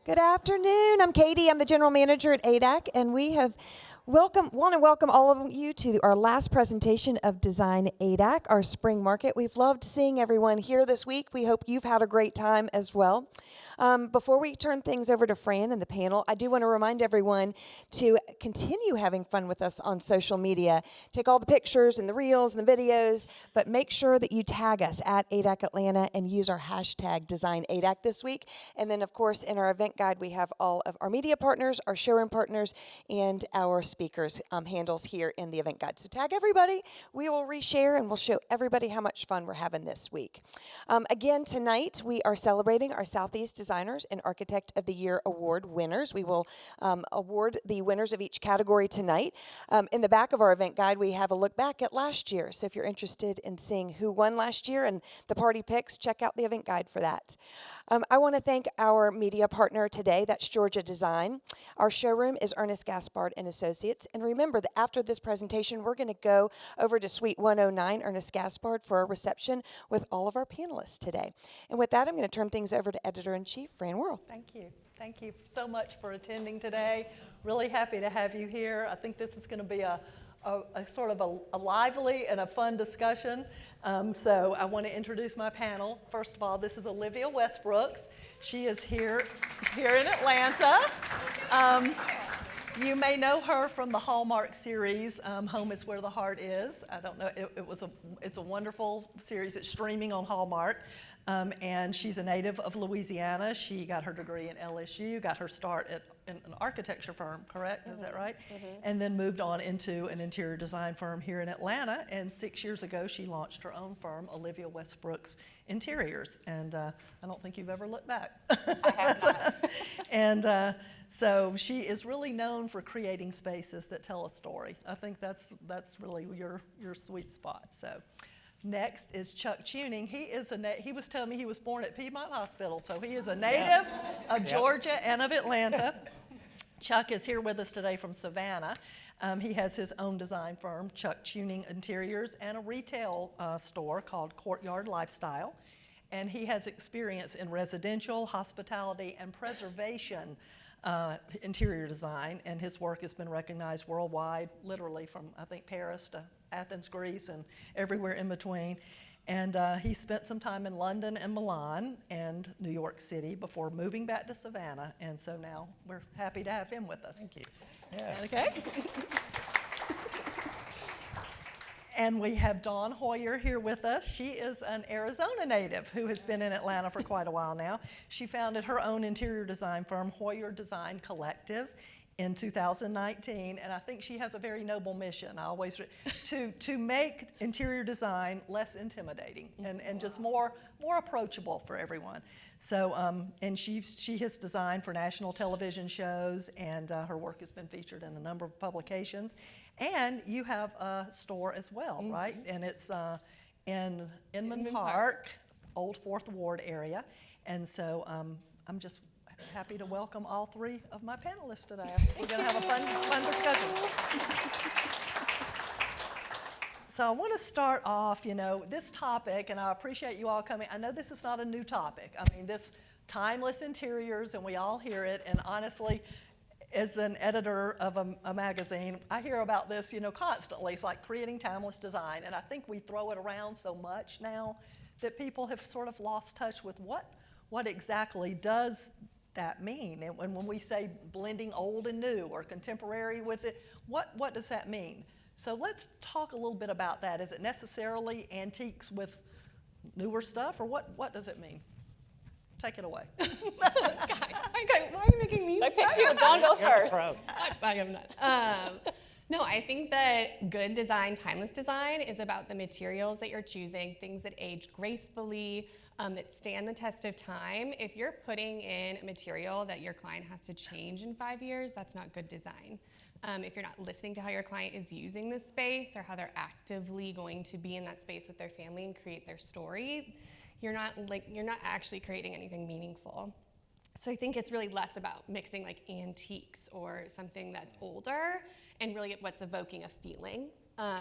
Good afternoon. I'm Katie. I'm the general manager at ADAC, and we want to welcome all of you to our last presentation of Design ADAC, our spring market. We've loved seeing everyone here this week. We hope you've had a great time as well. Before we turn things over to Fran and the panel, I do want to remind everyone to continue having fun with us on social media. Take all the pictures and the reels and the videos, but make sure that you tag us at ADAC Atlanta and use our hashtag Design ADAC this week. And then, of course, in our event guide, we have all of our media partners, our showroom partners, and our speakers handles here in the event guide. So tag everybody. We will reshare and we'll show everybody how much fun we're having this week. Again, tonight we are celebrating our Southeast Designers and Architect of the Year Award winners. We will award the winners of each category tonight. In the back of our event guide, we have a look back at last year. So if you're interested in seeing who won last year and the party picks, check out the event guide for that. I want to thank our media partner today, that's Georgia Design. Our showroom is Ernest Gaspard and Associates. And remember that after this presentation, we're going to go over to Suite 109, Ernest Gaspard, for a reception with all of our panelists today. And with that, I'm going to turn things over to Editor-in-Chief, Fran Worrall. Thank you. Thank you so much for attending today. Really happy to have you here. I think this is going to be a sort of a lively and a fun discussion. So I want to introduce my panel. First of all, this is Olivia Westbrooks. She is here in Atlanta. You may know her from the Hallmark series, Home is Where the Heart Is. I don't know, it's a wonderful series. It's streaming on Hallmark. And she's a native of Louisiana. She got her degree at LSU, got her start at an architecture firm, correct? Mm-hmm. Is that right? Mm-hmm. And then moved on into an interior design firm here in Atlanta. And 6 years ago, she launched her own firm, Olivia Westbrooks Interiors. And I don't think you've ever looked back. I have not. And so she is really known for creating spaces that tell a story. I think that's really your sweet spot. So. Next is Chuck Chewning. He was telling me he was born at Piedmont Hospital, so he is a native of Georgia and of Atlanta. Chuck is here with us today from Savannah. He has his own design firm, Chuck Chewning Interiors, and a retail store called Courtyard Lifestyle. And he has experience in residential, hospitality, and preservation interior design, and his work has been recognized worldwide, literally from, I think, Paris to Athens, Greece, and everywhere in between. And he spent some time in London and Milan and New York City before moving back to Savannah, and so now we're happy to have him with us. Thank you. Yeah. Okay. And we have Dawn Heuer here with us. She is an Arizona native who has been in Atlanta for quite a while now. She founded her own interior design firm, Heuer Design Collective, in 2019, and I think she has a very noble mission. To make interior design less intimidating and just more approachable for everyone. So, and she has designed for national television shows, and her work has been featured in a number of publications. And you have a store as well, mm-hmm. right? And it's in Inman Park, Old Fourth Ward area. And so I'm just happy to welcome all three of my panelists today. We're going to have a fun discussion. So I want to start off, this topic, and I appreciate you all coming. I know this is not a new topic. I mean, this timeless interiors, and we all hear it, and honestly, as an editor of a magazine, I hear about this, constantly. It's like creating timeless design, and I think we throw it around so much now that people have sort of lost touch with what exactly does that mean? And when we say blending old and new or contemporary with it, what does that mean? So let's talk a little bit about that. Is it necessarily antiques with newer stuff, or what does it mean? Take it away. Okay, why are you making me? Okay, Dawn goes first. I am not. No, I think that good design, timeless design, is about the materials that you're choosing, things that age gracefully, that stand the test of time. If you're putting in a material that your client has to change in 5 years, that's not good design. If you're not listening to how your client is using this space or how they're actively going to be in that space with their family and create their story, you're not actually creating anything meaningful. So I think it's really less about mixing like antiques or something that's older and really what's evoking a feeling. I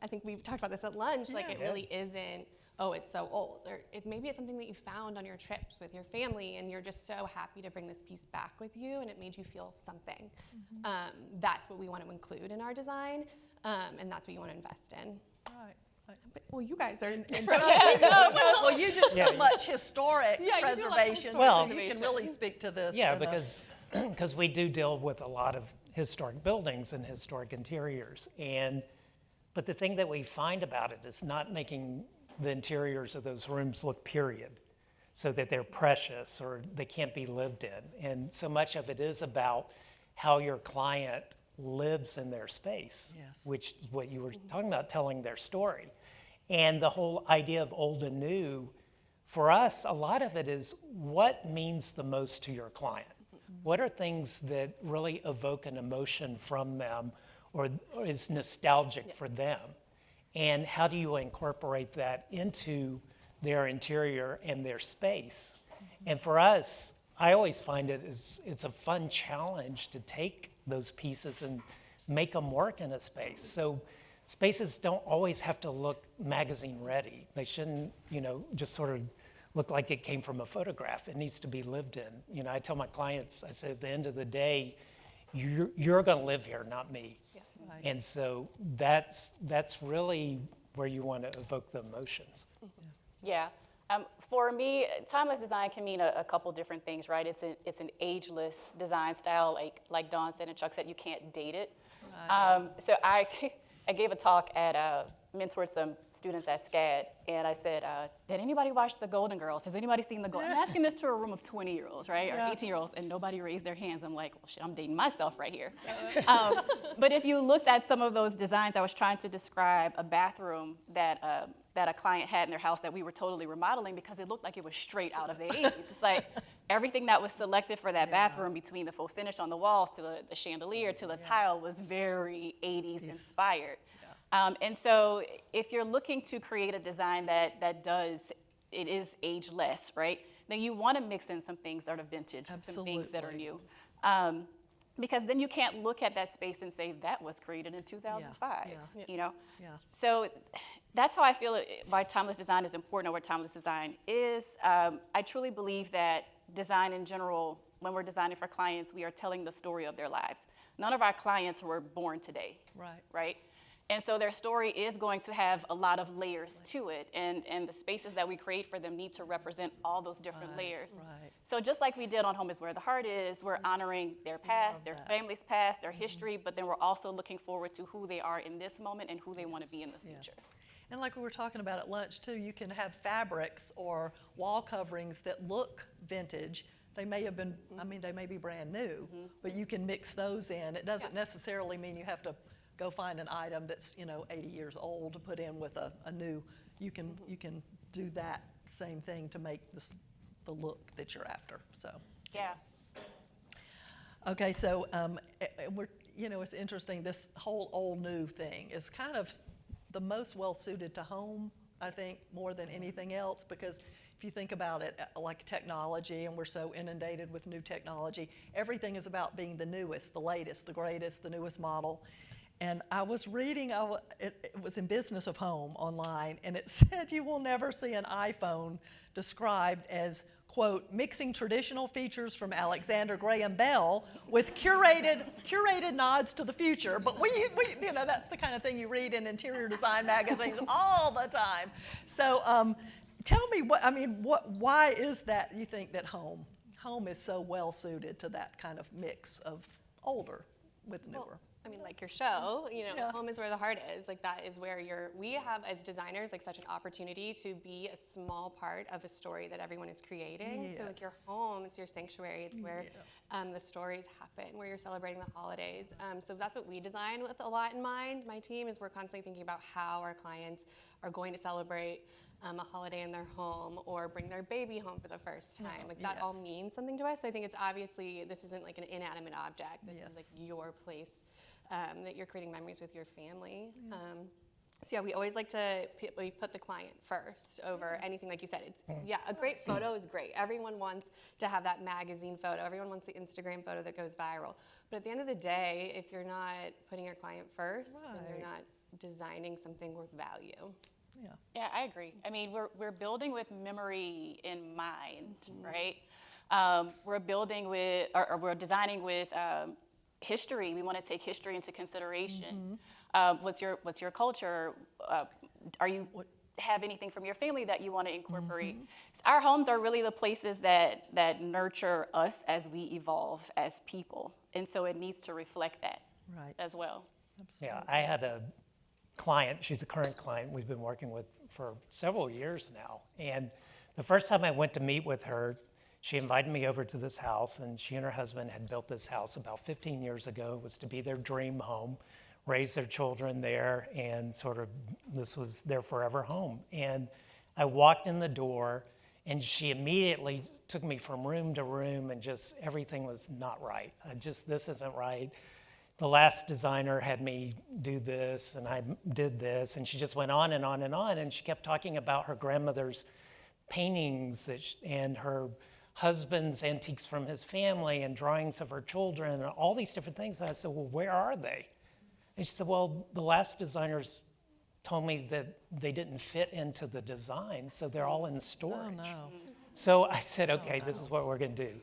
think we've talked about this at lunch, like it really isn't oh, it's so old, or maybe it's something that you found on your trips with your family, and you're just so happy to bring this piece back with you, and it made you feel something. That's what we want to include in our design, and that's what you want to invest in. Right. But, well, you guys are. Well, you do so much historic Yeah, you do a lot of preservation. historic Well, you preservation. can really speak to this. Yeah, in a- because we do deal with a lot of historic buildings and historic interiors. But the thing that we find about it is not making the interiors of those rooms look period, so that they're precious or they can't be lived in. And so much of it is about how your client lives in their space, Yes. which is what you were talking about, telling their story. And the whole idea of old and new, for us, a lot of it is what means the most to your client. What are things that really evoke an emotion from them or is nostalgic for them? And how do you incorporate that into their interior and their space? And for us, I always find it's a fun challenge to take those pieces and make them work in a space. So spaces don't always have to look magazine ready. They shouldn't, just sort of look like it came from a photograph. It needs to be lived in. I tell my clients, I say, at the end of the day, you're going to live here, not me. Yeah. Right. And so that's really where you want to evoke the emotions. Yeah. For me, timeless design can mean a couple different things, right? It's an ageless design style, like Dawn said and Chuck said, you can't date it. Right. So I gave a talk at mentored some students at SCAD, and I said, did anybody watch The Golden Girls? Has anybody seen The Golden? I'm asking this to a room of 20-year-olds, right, or 18-year-olds, and nobody raised their hands. I'm like, well, shit, I'm dating myself right here. But if you looked at some of those designs, I was trying to describe a bathroom that a client had in their house that we were totally remodeling because it looked like it was straight out of the 80s. It's like everything that was selected for that bathroom, between the faux finish on the walls to the chandelier to the tile, was very 80s inspired. And so if you're looking to create a design that is ageless, right, then you want to mix in some things that are vintage, some things that are new. Because then you can't look at that space and say, that was created in 2005, Yeah. So that's how I feel why timeless design is important, or what timeless design is. I truly believe that design in general, when we're designing for clients, we are telling the story of their lives. None of our clients were born today, right? And so their story is going to have a lot of layers to it, and the spaces that we create for them need to represent all those different layers. Right. So just like we did on Home is Where the Heart Is, we're honoring their past, their family's past, their history, but then we're also looking forward to who they are in this moment and who they want to be in the future. And like we were talking about at lunch too, you can have fabrics or wall coverings that look vintage. They may have been, they may be brand new, but you can mix those in. It doesn't necessarily mean you have to go find an item that's 80 years old to put in with a new. You can do that same thing to make the look that you're after. So Yeah. okay, so we're it's interesting. This whole old new thing is kind of the most well suited to home, I think, more than anything else, because if you think about it, like technology, and we're so inundated with new technology, everything is about being the newest, the latest, the greatest, the newest model. And I was reading, it was in Business of Home online, and it said you will never see an iPhone described as, quote, mixing traditional features from Alexander Graham Bell with curated nods to the future. But we that's the kind of thing you read in interior design magazines all the time. So tell me why is that you think that home is so well suited to that kind of mix of older with newer? Well, like your show, Home is Where the Heart Is. Like, that is where we have, as designers, like, such an opportunity to be a small part of a story that everyone is creating. So, like, your home is your sanctuary. It's where the stories happen, where you're celebrating the holidays. So that's what we design with a lot in mind. My team is we're constantly thinking about how our clients are going to celebrate a holiday in their home or bring their baby home for the first time. Like, that all means something to us. So I think it's obviously, this isn't like an inanimate object. This is like your place. That you're creating memories with your family. So we always like to put the client first over anything, like you said. It's a great photo is great. Everyone wants to have that magazine photo. Everyone wants the Instagram photo that goes viral. But at the end of the day, if you're not putting your client first, then you're not designing something worth value. Yeah, I agree. I mean, we're building with memory in mind, right? We're building with, or we're designing with history. We want to take history into consideration. What's your culture? Are you have anything from your family that you want to incorporate? Our homes are really the places that nurture us as we evolve as people, and so it needs to reflect that as well. Yeah, I had a client, she's a current client we've been working with for several years now. And the first time I went to meet with her, she invited me over to this house, and she and her husband had built this house about 15 years ago. It was to be their dream home, raise their children there, and sort of this was their forever home. And I walked in the door, and she immediately took me from room to room, and just everything was not right. This isn't right. The last designer had me do this, and I did this, and she just went on and on and on, and she kept talking about her grandmother's paintings and her husband's antiques from his family and drawings of her children and all these different things. And I said, well, where are they? And she said, well, the last designers told me that they didn't fit into the design, so they're all in storage. Oh, no. So I said, okay, this is what we're going to do.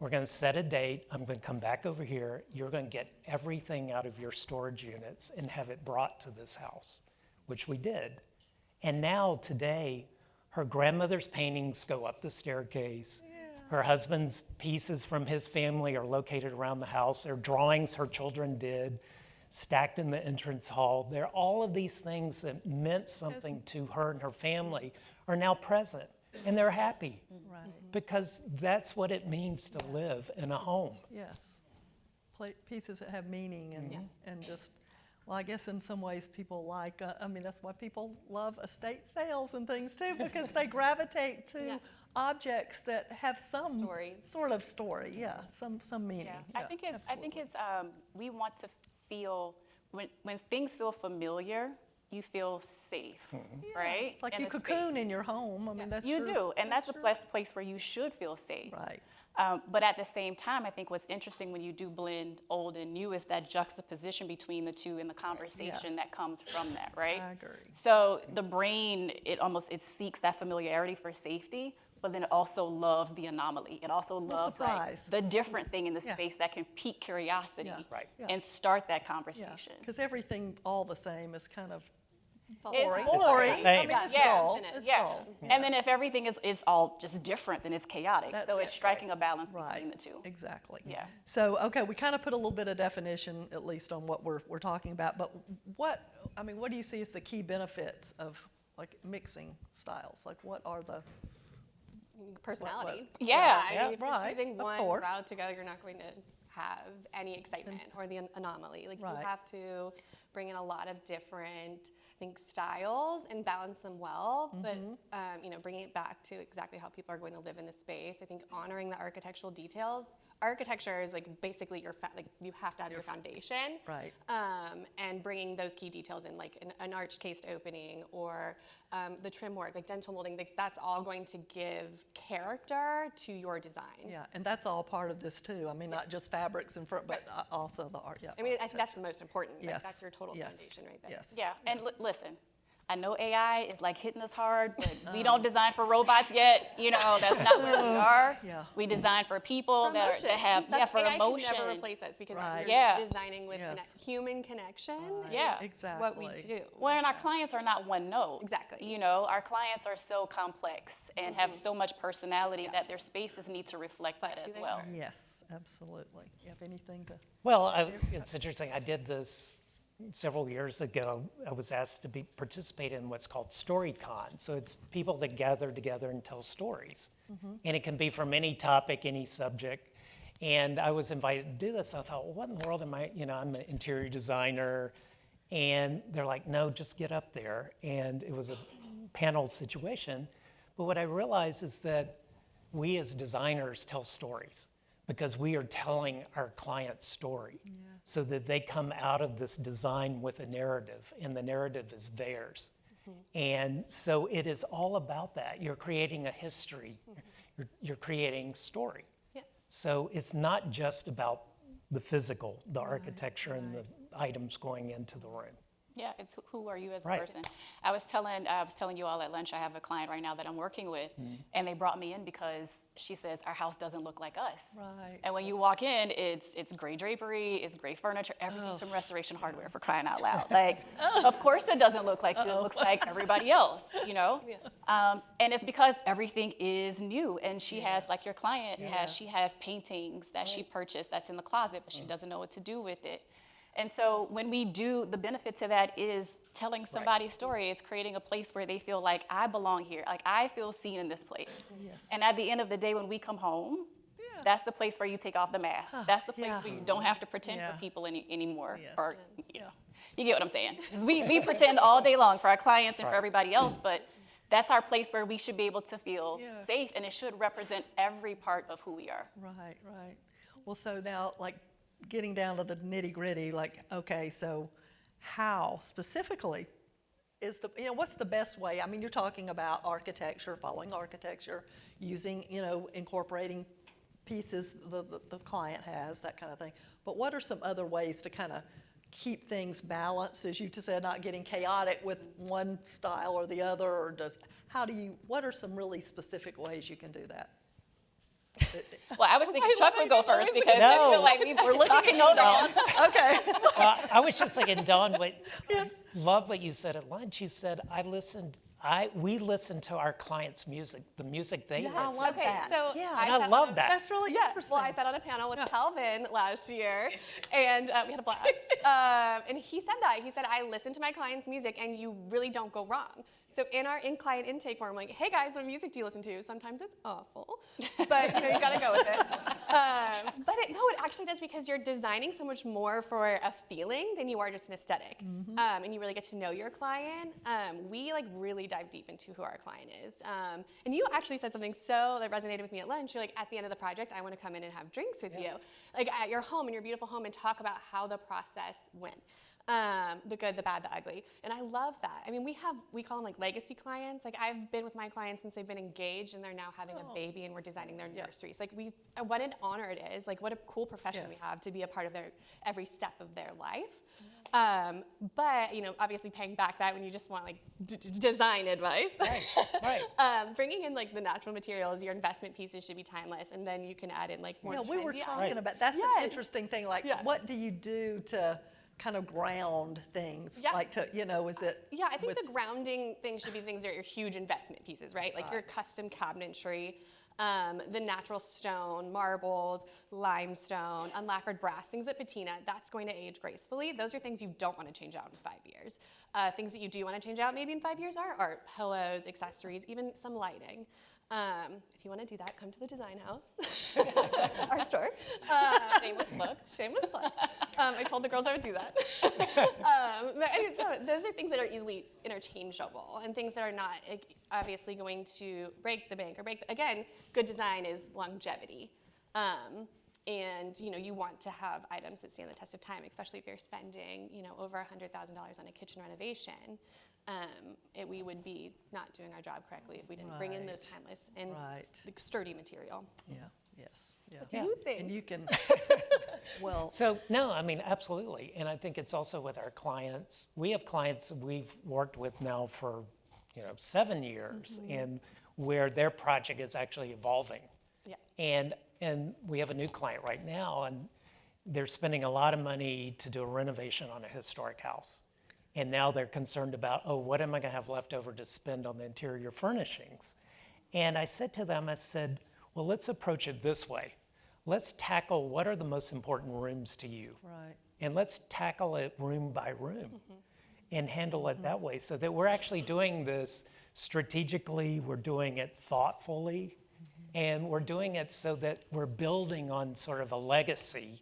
We're going to set a date. I'm going to come back over here. You're going to get everything out of your storage units and have it brought to this house, which we did. And now, today, her grandmother's paintings go up the staircase. Her husband's pieces from his family are located around the house. They're drawings her children did, stacked in the entrance hall. They're all of these things that meant something to her and her family are now present, and they're happy. Because that's what it means to live in a home. Yes. Pieces that have meaning and just, well, I guess in some ways people like, that's why people love estate sales and things too, because they gravitate to objects that have some sort of story, some meaning. I think it's we want to feel, when things feel familiar, you feel safe, right? It's like you cocoon in your home. That's you do, and that's the best place where you should feel safe. Right. But at the same time, I think what's interesting when you do blend old and new is that juxtaposition between the two and the conversation that comes from that, right? I agree. So the brain, it seeks that familiarity for safety, but then it also loves the anomaly. It also loves the different thing in the space that can pique curiosity and start that conversation. Because everything all the same is kind of It's boring. Same. It's dull. It's dull. And then if everything is all just different, then it's chaotic. That's so it. it's striking a balance between the two. Exactly. Yeah. So, okay, we kind of put a little bit of definition, at least on what we're talking about, but what do you see as the key benefits of like mixing styles? Like what are the... Personality. Yeah. I mean, if you're Right, choosing of one course. route to go, you're not going to have any excitement or the anomaly. Like you have to bring in a lot of different, I think, styles and balance them well. But bringing it back to exactly how people are going to live in the space. I think honoring the architectural details. Architecture is like basically you have to have your foundation. Right. And bringing those key details in, like an arched cased opening or the trim work, like dental molding. Like that's all going to give character to your design. Yeah, and that's all part of this too. Not just fabrics and but also the art. Yeah. I think that's the most important. Yes. Like, that's your total Yes. foundation right there. Yes. Yeah, and listen, I know AI is like hitting us hard, but we don't design for robots yet. That's not where we are. Yeah. We design for people that have for AI emotion. can never replace us because Right. you're designing with Yes. human connection. Yeah. Exactly. What we do. Well, and our clients are not one note. Exactly. Our clients are so complex and have so much personality that their spaces need to reflect that who as they well. are. Yes, absolutely. You have anything to... Well, it's interesting. I did this several years ago. I was asked to participate in what's called StoryCon. So it's people that gather together and tell stories. And it can be from any topic, any subject. And I was invited to do this. I thought, well, what in the world am I? I'm an interior designer. And they're like, no, just get up there. And it was a panel situation. But what I realized is that we as designers tell stories because we are telling our client's story so that they come out of this design with a narrative, and the narrative is theirs. And so it is all about that. You're creating a history. You're creating story. Yeah. So it's not just about the physical, the architecture and the items going into the room. Yeah, it's who are you as a Right. person. I was telling you all at lunch, I have a client right now that I'm working with, and they brought me in because she says our house doesn't look like us. Right. And when you walk in, it's gray drapery, it's gray furniture, everything's from Restoration Hardware, for crying out loud. Like, of course it doesn't look like you, it looks like everybody else, you know? And it's because everything is new, and she has, like your client has, she has paintings that she purchased that's in the closet, but she doesn't know what to do with it. And so when we do, the benefit to that is telling somebody's story. It's creating a place where they feel like I belong here, like I feel seen in this place. Yes. And at the end of the day, when we come home, that's the place where you take off the mask. That's the place where you don't have to pretend for people anymore. Yes. Or, you know, you get what I'm saying. 'Cause we pretend all day long for our clients and for everybody else, but that's our place where we should be able to feel safe, and it should represent every part of who we are. Right, right. Well, so now, like, getting down to the nitty gritty, like, okay, so how specifically is what's the best way? I mean, you're talking about architecture, following architecture, using, incorporating pieces the client has, that kind of thing. But what are some other ways to kind of keep things balanced, as you just said, not getting chaotic with one style or the other, or what are some really specific ways you can do that? Well, I was thinking Chuck would go first because I No. feel like we've been talking on. Okay. I was just thinking, Dawn, I love what you said at lunch. You said, we listened to our clients' music, the music they listen. love Okay, that. so Yeah. I And I sat love on- that. That's really interesting. Well, I sat on a panel with Calvin last year, and we had a blast. And he said that. He said, I listen to my clients' music, and you really don't go wrong. So in our client intake form, like, hey guys, what music do you listen to? Sometimes it's awful, but you gotta go with it. But it actually does, because you're designing so much more for a feeling than you are just an aesthetic. And you really get to know your client. We really dive deep into who our client is. And you actually said something that resonated with me at lunch. You're like, at the end of the project, I want to come in and have drinks with you, like at your home, in your beautiful home, and talk about how the process went. The good, the bad, the ugly. And I love that. I mean, we call them legacy clients. Like, I've been with my clients since they've been engaged, and they're now having a baby, and we're designing their nurseries. Like, what an honor it is. Like, what a cool profession we have to be a part of every step of their life. But, obviously paying back that when you just want design advice. Right. Bringing in the natural materials, your investment pieces should be timeless, and then you can add in more Yeah, we were trendy talking about that's an interesting thing. Like, what do you do to kind of ground things? Yeah. Like, is it? Yeah, I think the grounding things should be things that are your huge investment pieces, right? Like your custom cabinetry, the natural stone, marbles, limestone, unlacquered brass, things that patina, that's going to age gracefully. Those are things you don't want to change out in 5 years. Things that you do want to change out maybe in 5 years are art, pillows, accessories, even some lighting. If you want to do that, come to the Design House, our store. Shameless plug. Shameless plug. I told the girls I would do that. So those are things that are easily interchangeable, and things that are not obviously going to break the bank or again, good design is longevity. And you want to have items that stand the test of time, especially if you're spending over $100,000 on a kitchen renovation. We would be not doing our job correctly if we didn't bring in those timeless and sturdy material. Yeah. Yes. Yeah. What do you think? And you can. Well. So, no, I mean, absolutely. And I think it's also with our clients. We have clients we've worked with now for, 7 years, and where their project is actually evolving. Yeah. And we have a new client right now, and they're spending a lot of money to do a renovation on a historic house. And now they're concerned about, what am I going to have left over to spend on the interior furnishings? And I said to them, well, let's approach it this way. Let's tackle what are the most important rooms to you. Right. And let's tackle it room by room and handle it that way, so that we're actually doing this strategically, we're doing it thoughtfully, and we're doing it so that we're building on sort of a legacy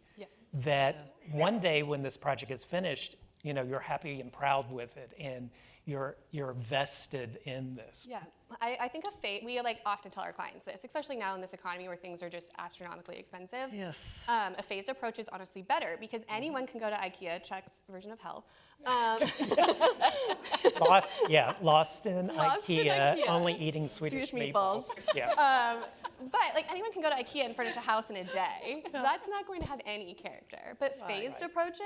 that one day when this project is finished, you're happy and proud with it, and you're vested in this. Yeah, I think we often tell our clients this, especially now in this economy where things are just astronomically expensive. Yes. A phased approach is honestly better, because anyone can go to IKEA, Chuck's version of hell. Lost in Lost in IKEA, IKEA. only eating Swedish meatballs. Yeah. But anyone can go to IKEA and furnish a house in a day. That's not going to have any character. But phased approaches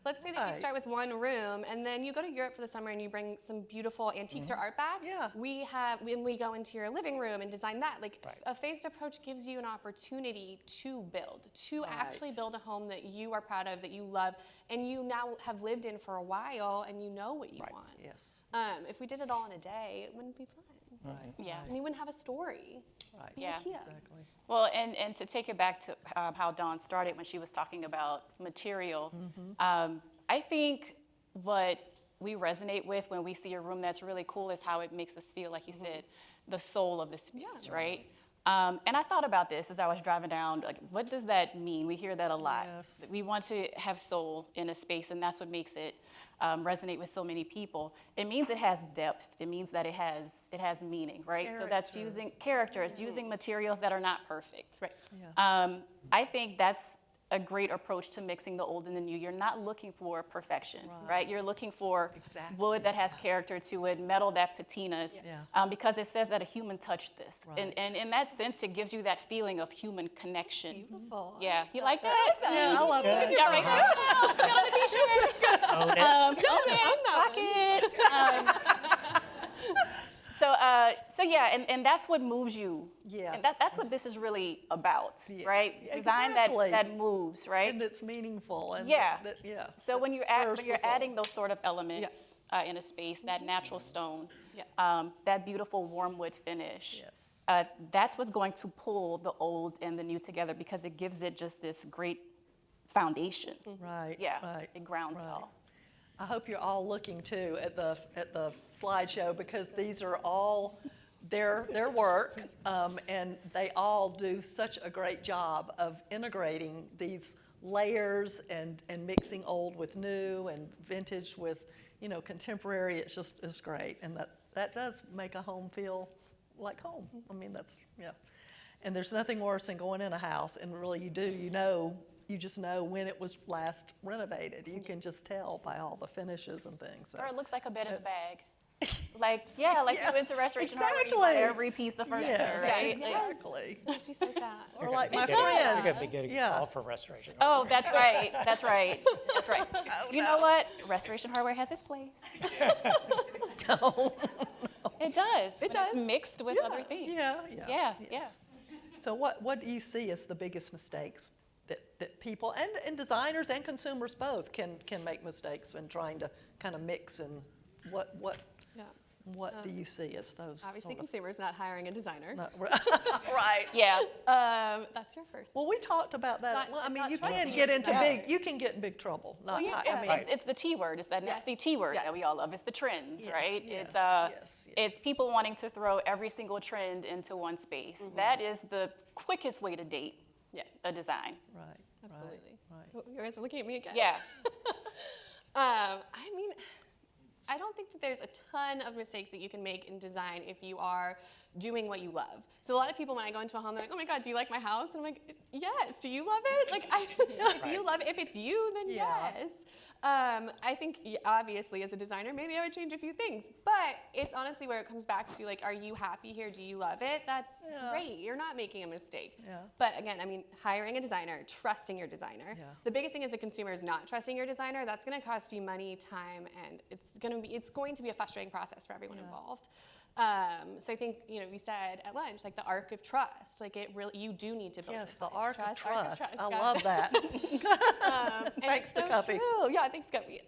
let's say that Right. you start with one room and then you go to Europe for the summer and you bring some beautiful antiques or art back. Yeah. When we go into your living room and design that, like Right. a phased approach gives you an opportunity to build, to actually build a home that you are proud of, that you love, and you now have lived in for a while and you know what you want. Yes. If we did it all in a day, it wouldn't be fun. Right. Yeah. And you wouldn't have a story. Right. Yeah. Exactly. Well, and to take it back to how Dawn started when she was talking about material, I think what we resonate with when we see a room that's really cool is how it makes us feel, like you said, the soul of the space, right? And I thought about this as I was driving down, like, what does that mean? We hear that a lot. Yes. We want to have soul in a space, and that's what makes it resonate with so many people. It means it has depth. It means that it has meaning, right? So that's Character. using characters, using materials that are not perfect. Right. Yeah. I think that's a great approach to mixing the old and the new. You're not looking for perfection, right? You're looking for Exactly. wood that has character to it, metal that patinas, Yeah. because it says that a human touched this. Right. And in that sense, it gives you that feeling of human connection. Beautiful. Yeah, you like that? Yeah, I love that. Yeah, right now. Put on the t-shirt. Own it. Rock it. So yeah, and that's what moves you. Yes. And that's what this is really about, Yeah, right? Design exactly. that moves, right? And it's meaningful. And Yeah. Yeah. So when It you're stirs the soul. adding those sort of elements in a space, that natural stone, Yes. that beautiful warm wood finish, Yes. that's what's going to pull the old and the new together, because it gives it just this great foundation. Right. Yeah, Right. it grounds it right. all. I hope you're all looking too at the slideshow, because these are all their work, and they all do such a great job of integrating these layers and mixing old with new and vintage with contemporary. It's great, and that does make a home feel like home. I mean, and there's nothing worse than going in a house and really you just know when it was last renovated. You can just tell by all the finishes and things. So. Or it looks like a bed in a bag. Like you went to Restoration Hardware, you Exactly. bought every piece of furniture, Yes, right? exactly. Makes me so sad. Or like my You're friends. going to be getting a Yeah. call for restoration. Oh, that's right. That's right. That's right. You know what? Restoration Hardware has its place. It does. It does. It's mixed with other things. Yeah. Yeah. Yes. So what do you see as the biggest mistakes that people and designers and consumers both can make mistakes in trying to kind of mix, and what do you see as those? Obviously, sort of- consumers not hiring a designer. Right. Yeah. That's your first. Well, we talked about that. Not- I mean, not you can trusting get your into designer. you can get in big trouble. Not, Well, I mean, it's the T word. It's that nasty T word that we all love. It's the trends, Yes, right? yes, It's yes. it's people wanting to throw every single trend into one space. That is the quickest way to date Yes. a design. right. Absolutely. Right. Oh, you guys are looking at me again. Yeah. I mean, I don't think that there's a ton of mistakes that you can make in design if you are doing what you love. So a lot of people, when I go into a home, they're like, "Oh my God, do you like my house?" And I'm like, "Yes." Do you love it? Like, if you love it, if it's you, then Yeah. yes. I think obviously as a designer, maybe I would change a few things, but it's honestly where it comes back to, like, are you happy here? Do you love it? That's great. You're not making a mistake. Yeah. But again, I mean, hiring a designer, trusting your designer. Yeah. The biggest thing is the consumer is not trusting your designer. That's going to cost you money, time, and it's going to be a frustrating process for everyone involved. So I think, we said at lunch, like the arc of trust, like it really, you do need to build Yes, this the place. arc of trust. I got love it. that. And Thanks it's to Cuppy. True. Yeah, thanks, Cuppy.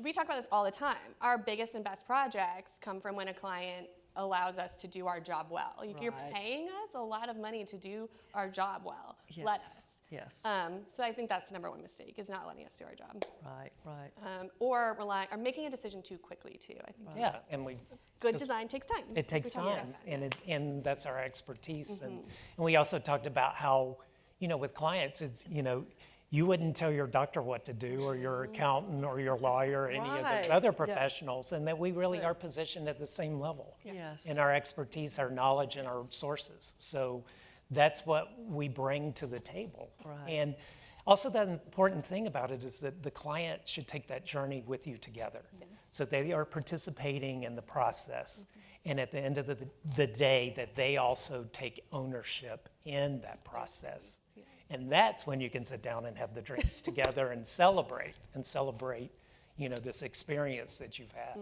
We talk about this all the time. Our biggest and best projects come from when a client allows us to do our job well. Like, you're Right. paying us a lot of money to do our job well. Let us. Yes. So I think that's the number one mistake, is not letting us do our job, Right. or making a decision too quickly too. I think Yeah, and good design takes time. it takes We talked time, about that. and that's our expertise. And we also talked about how, with clients, it's, you wouldn't tell your doctor what to do, or your accountant, or your lawyer, or any of Right, those other yes. professionals, and that we really are positioned at the same level Yes. in our expertise, our knowledge, and our sources. So that's what we bring to the table. Right. And also, the important thing about it is that the client should take that journey with you together. So they are participating in the process. And at the end of the day, that they also take ownership in that process. And that's when you can sit down and have the drinks together and celebrate, this experience that you've had.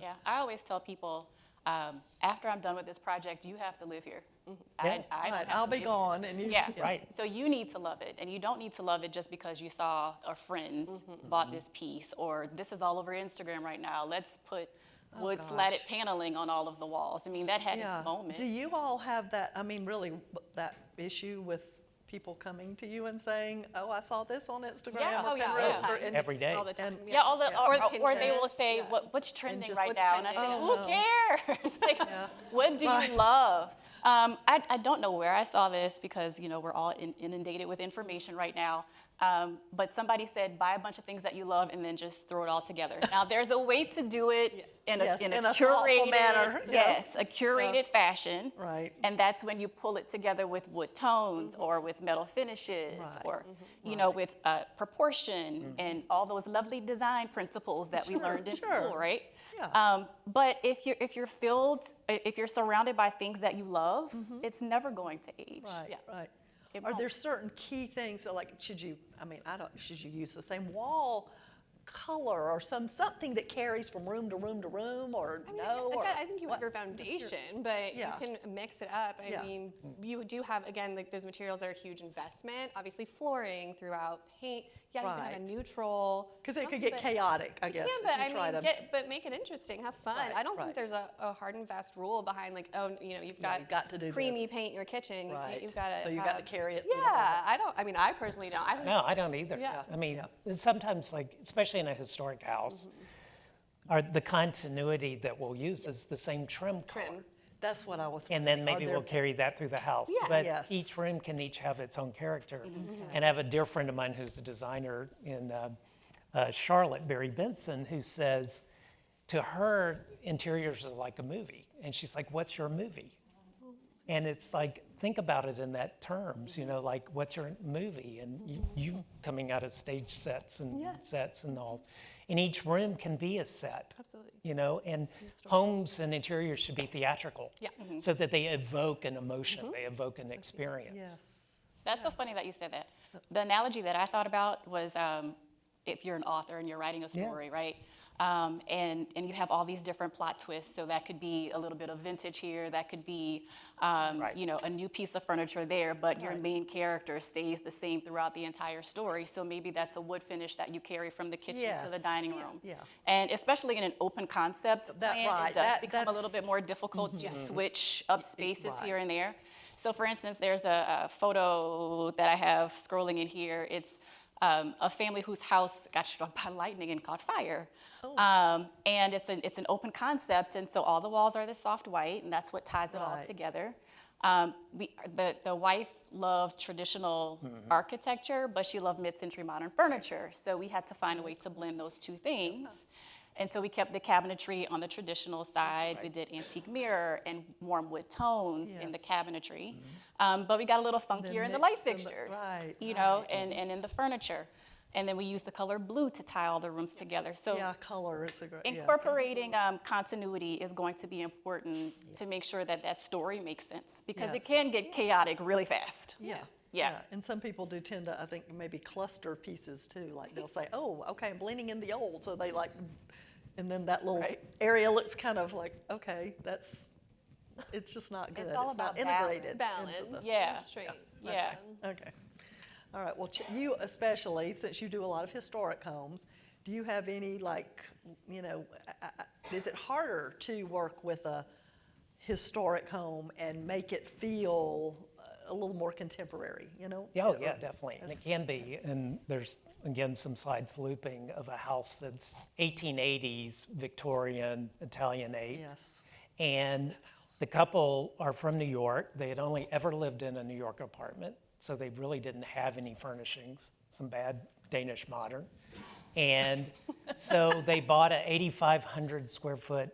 Yeah, I always tell people, after I'm done with this project, you have to live here. I don't have I'll to be live gone, and you. Yeah. Right. So you need to love it, and you don't need to love it just because you saw a friend bought this piece, or this is all over Instagram right now. Let's put wood slatted paneling on all of the walls. I mean, that had its moment. Do you all have that? I mean, really, that issue with people coming to you and saying, "Oh, I saw this on Instagram." Yeah. or Oh, yeah, all Pinterest," the or- time. and- Every day. All the time. Yeah, all the, or they will Pinterest, say, yeah. what's trending just- right What's now? And I say, trending. who cares? Like, what do you love? I don't know where I saw this because, we're all inundated with information right now. But somebody said, buy a bunch of things that you love and then just throw it all together. Now, there's a way to do it in a in a thoughtful curated manner. Yes, a curated fashion. Right. And that's when you pull it together with wood tones or with metal finishes Right. or, with proportion and all those lovely design principles that we learned in sure. school, right? Yeah. But if you're surrounded by things that you love, it's never going to age. Right, Yeah. right. It Are won't. there certain key things that, like, should you use the same wall color or something that carries from room to room to room, or no? Again, or I think you have what? your foundation, but Yeah. you can mix it up. I Yeah. mean, you do have, again, like those materials are a huge investment. Obviously, flooring throughout paint. Yeah, you can have a Right. neutral. Because it could something, get but- chaotic, I guess. Yeah, if but you I try mean, to- but make it interesting, have fun. Right, I don't right. think there's a hard and fast rule behind like, you've Yeah, you've got to do this. creamy paint in your kitchen. Right. You've got to. So you got to carry it through the Yeah, I personally don't. No, I don't either. Yeah. I mean, it's sometimes like, especially in a historic house, the continuity that we'll use is the same trim color. Trim. That's what I was. And then wondering. maybe Are we'll there- carry that through the house. Yeah. But Yes. each room can each have its own character. And I have a dear friend of mine who's a designer in Charlotte, Barry Benson, who says to her, interiors are like a movie. And she's like, what's your movie? And it's like, think about it in that terms, like, what's your movie? And you coming out of stage sets and all. And each room can be a set. Absolutely. And homes and interiors should be theatrical. Yeah. So that they evoke an emotion, they evoke an experience. Yes. That's so funny that you said that. The analogy that I thought about was if you're an author and you're writing a story, right? And you have all these different plot twists. So that could be a little bit of vintage here. That could be, a new piece of furniture there. But your main character stays the same throughout the entire story. So maybe that's a wood finish that you carry from the kitchen to the Yes. dining room. Yeah. And especially in an open concept plan, right. it does That- become a little that's- bit more difficult to switch up spaces Right. here and there. So for instance, there's a photo that I have scrolling in here. It's a family whose house got struck by lightning and caught fire. And it's an open concept, and so all the walls are this soft white, and that's what ties it all Right. together. The wife loved traditional architecture, but she loved mid-century modern furniture. So we had to find a way to blend those two things. And so we kept the cabinetry on the traditional side. We did antique mirror and warm wood tones in the Yes. cabinetry. But we got a little funkier in the light fixtures, right, and in the furniture. And then we used the color blue to tie all the rooms together. So Yeah, color is a great. yeah. incorporating continuity is going to be important to make sure that that story makes sense, because it Yes. can get chaotic really fast. Yeah. Yeah. And some people do tend to, I think, maybe cluster pieces too. Like they'll say, oh, okay, I'm blending in the old. So they like, and then that little area looks kind of like, okay, it's just not good. It's all about not integrated. Balance. into the- Yeah. Straight. Yeah. Okay. All right. Well, you especially, since you do a lot of historic homes, do you have any is it harder to work with a historic home and make it feel a little more contemporary, Oh, yeah, definitely. And it can be. And there's, again, some sides looping of a house that's 1880s, Victorian, Italianate. Yes. And the couple are from New York. They had only ever lived in a New York apartment, so they really didn't have any furnishings, some bad Danish modern. And so they bought a 8,500 square foot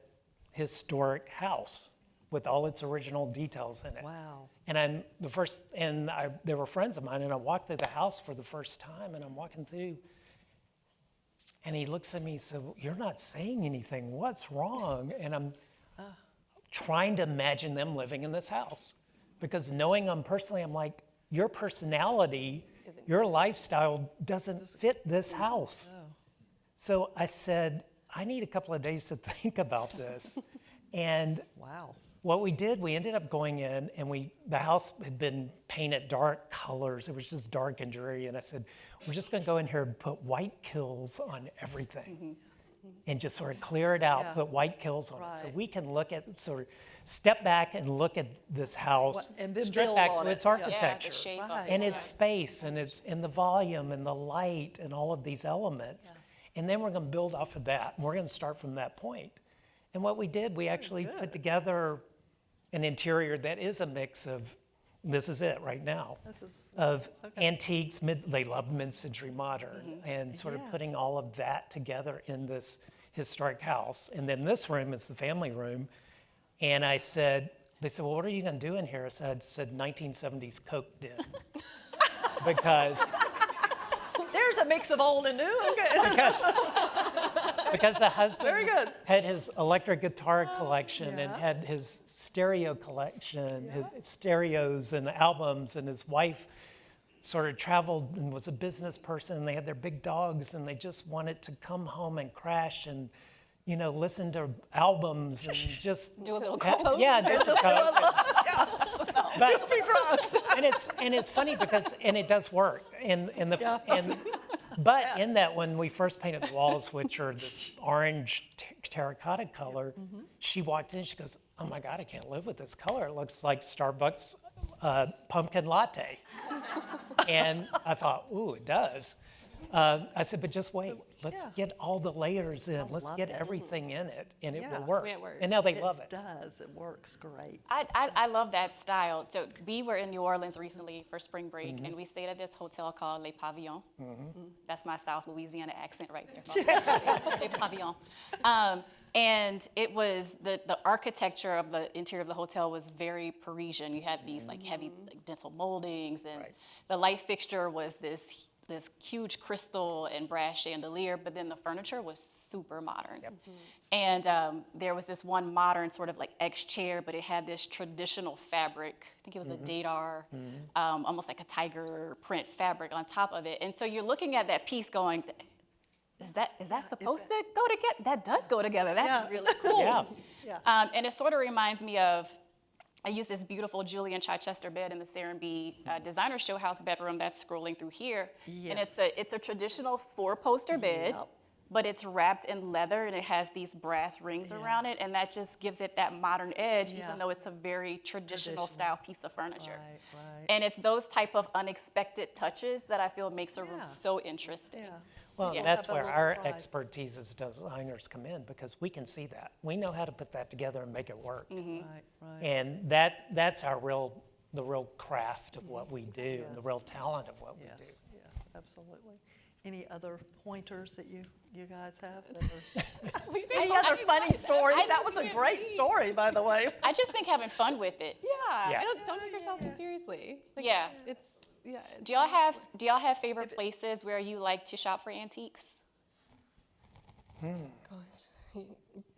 historic house with all its original details in it. Wow. And they were friends of mine, and I walked through the house for the first time, and I'm walking through, and he looks at me and said, "You're not saying anything, what's wrong?" And I'm trying to imagine them living in this house, because knowing them personally, I'm like, your personality, your lifestyle doesn't fit this house. So I said, I need a couple of days to think about this. And Wow. what we did, we ended up going in and the house had been painted dark colors. It was just dark and dreary. And I said, we're just gonna go in here and put white kills on everything. And just sort of clear it out, put white kills on it. So Right. we can look at, sort of step back and look at this house, And then strip build back on to it. its Yeah. architecture. the shape of Right. it. And its space and its and the volume and the light and all of these elements. And then we're going to build off of that. And we're going to start from that point. And what we did, we actually put together an interior that is a mix of, this is it right now, of antiques, they love mid-century modern, and sort of putting all of that together in this historic house. And then this room is the family room. And I said, they said, well, what are you going to do in here? I said 1970s Coke Den. Because There's a mix of old and new. Okay. because the husband Very good. had his electric guitar collection and had his stereo collection, his stereos and albums, and his wife sort of traveled and was a business person, and they had their big dogs, and they just wanted to come home and crash and, you know, listen to albums and just Do a little coke. Yeah, do some coke. But, and it's funny because it does work but in that, when we first painted the walls, which are this orange terracotta color, she walked in, she goes, oh my God, I can't live with this color. It looks like Starbucks pumpkin latte. And I thought, ooh, it does. I said, but just wait. Let's get all the layers in. Let's love get it. everything in it, and it Yeah. will work. It works. And now they love it. It does. It works great. I love that style. So we were in New Orleans recently for spring break, and we stayed at this hotel called Les Pavillons. That's my South Louisiana accent right there. Les Pavillons. And it was the architecture of the interior of the hotel was very Parisian. You had these like heavy like, dental moldings, and the light fixture was this huge crystal and brass chandelier, but then the furniture was super modern. And there was this one modern sort of like X chair, but it had this traditional fabric. I think it was a Dadar, almost like a tiger print fabric on top of it. And so you're looking at that piece going, is that supposed to go together? That does go together. That's really cool. Yeah. And it sort of reminds me of, I use this beautiful Julian Chichester bed in the Serenbe designer show house bedroom that's scrolling through here. And it's a traditional 4-poster bed, but it's wrapped in leather and it has these brass rings around it, and that just gives it that modern edge, even though it's a very traditional style piece of furniture. Right. And it's those type of unexpected touches that I feel makes a room so interesting. Well, Yeah. that's Have a where little our surprise. expertise as designers come in, because we can see that. We know how to put that together and make it work. Right. And that's the real craft of what we do, and the real talent of what we do. Yes, absolutely. Any other pointers that you guys have? That are, any other funny stories? That was a great story, by the way. I just think having fun with it. Yeah, Yeah. don't take yourself too seriously. Like, Yeah. It's, yeah. Do y'all have favorite places where you like to shop for antiques? Gosh.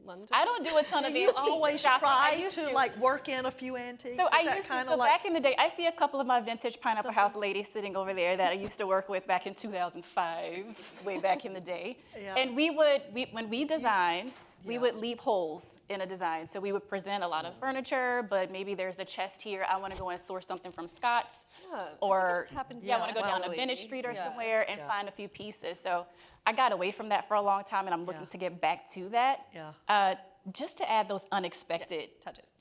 London. I don't do a ton of Do you antique always shopping. I try used to like work in a few antiques? So Is I that used to. kinda So like, back in the day, I see a couple of my vintage Pineapple House ladies sitting over there that I used to work with back in 2005, way back in the day. Yeah. And when we designed, we would leave holes in a design. So we would present a lot of furniture, but maybe there's a chest here. I want to go and source something from Scott's, or just happens I want to go down to easily. Bennett Street or Yeah. somewhere and find a few pieces. So I got away from that for a long time, and I'm looking to get back to that. Just to add those unexpected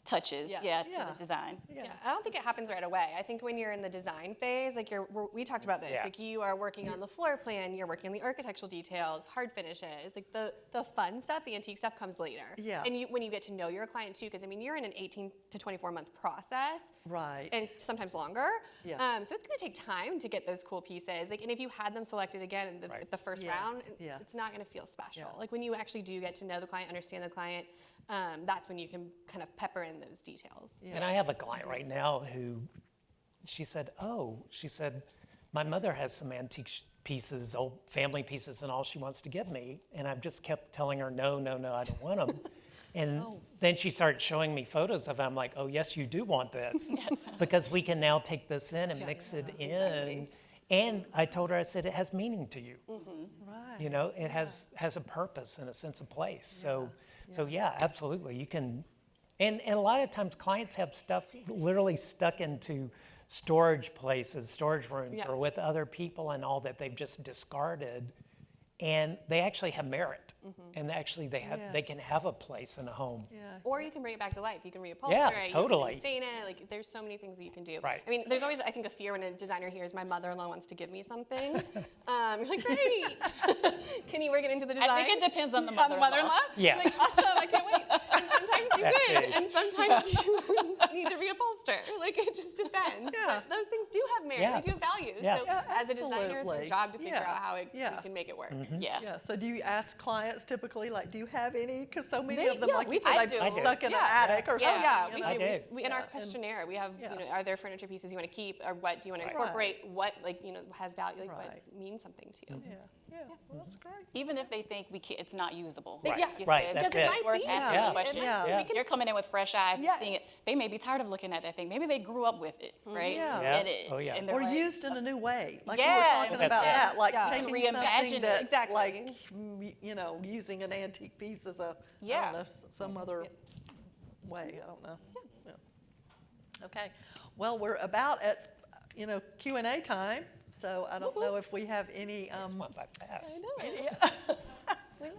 touches, to the design. Yeah, I don't think it happens right away. I think when you're in the design phase, like we talked about this, Yeah. like you are working on the floor plan, you're working on the architectural details, hard finishes, like the fun stuff, the antique stuff comes later. Yeah. And when you get to know your client too, because I mean, you're in an 18 to 24 month process. Right. And sometimes longer. Yes. So it's gonna take time to get those cool pieces. Like, and if you had them selected again in the first round, Yes. it's not gonna feel special. Yeah. Like when you actually do get to know the client, understand the client, that's when you can kind of pepper in those details. And I have a client right now who, she said, my mother has some antique pieces, old family pieces and all she wants to give me. And I've just kept telling her, no, I don't want them. And then she started showing me photos of it. I'm like, oh, yes, you do want this. Because we can now take this in and mix it in. And I told her, I said, it has meaning to you. Right. You know, it has a purpose and a sense of place. So yeah, absolutely. You can, and a lot of times clients have stuff literally stuck into storage places, storage rooms, or with other people and all that they've just discarded. And they actually have merit, and actually they can have a place in a home. Yeah. Or you can bring it back to life. You can reupholster Yeah, it. totally. You can stain it. Like, there's so many things that you can do. Right. I mean, there's always, I think, a fear when a designer hears my mother-in-law wants to give me something. You're like, great. Can you work it into the design? I think it depends on the On mother-in-law. Yeah. Like, awesome. I can't wait. And sometimes you That win, too. and sometimes you need to reupholster. Like, it just depends. Yeah. But those things do have merit. Yeah. They do have value. Yeah. So Yeah, as a designer, it's absolutely. your job to figure Yeah. out how you Yeah. can make it work. Yeah. Yeah, so do you ask clients typically, like, do you have any? Because so many They- of them, yeah, like we you said, do. they've I been do. stuck in an Yeah. attic or Oh, something. yeah, you we know? I do. do. In our Yeah, and- questionnaire, we have, Yeah. are there furniture pieces you want to keep, or what do you want to incorporate? What, has value, Right. what means something to you? Yeah, well, that's great. Even if they think it's not usable. Right, like you right, said, that's it's it. might worth be. asking Yeah. the question. Yeah. You're coming in with fresh eyes, Yes. seeing it. They may be tired of looking at that thing. Maybe they grew up with it, right? Yeah. Yeah. And it, Oh, yeah. and they're Or like, used in a new way, like Yeah, we were talking that's about it. that, like Yeah. taking Reimagine something it. that, Exactly. like, using an antique piece as a, I Yeah. don't know, some other way, I don't know. Yeah. Okay, well, we're about at, Q&A time, so I don't know if we have any, Went by fast.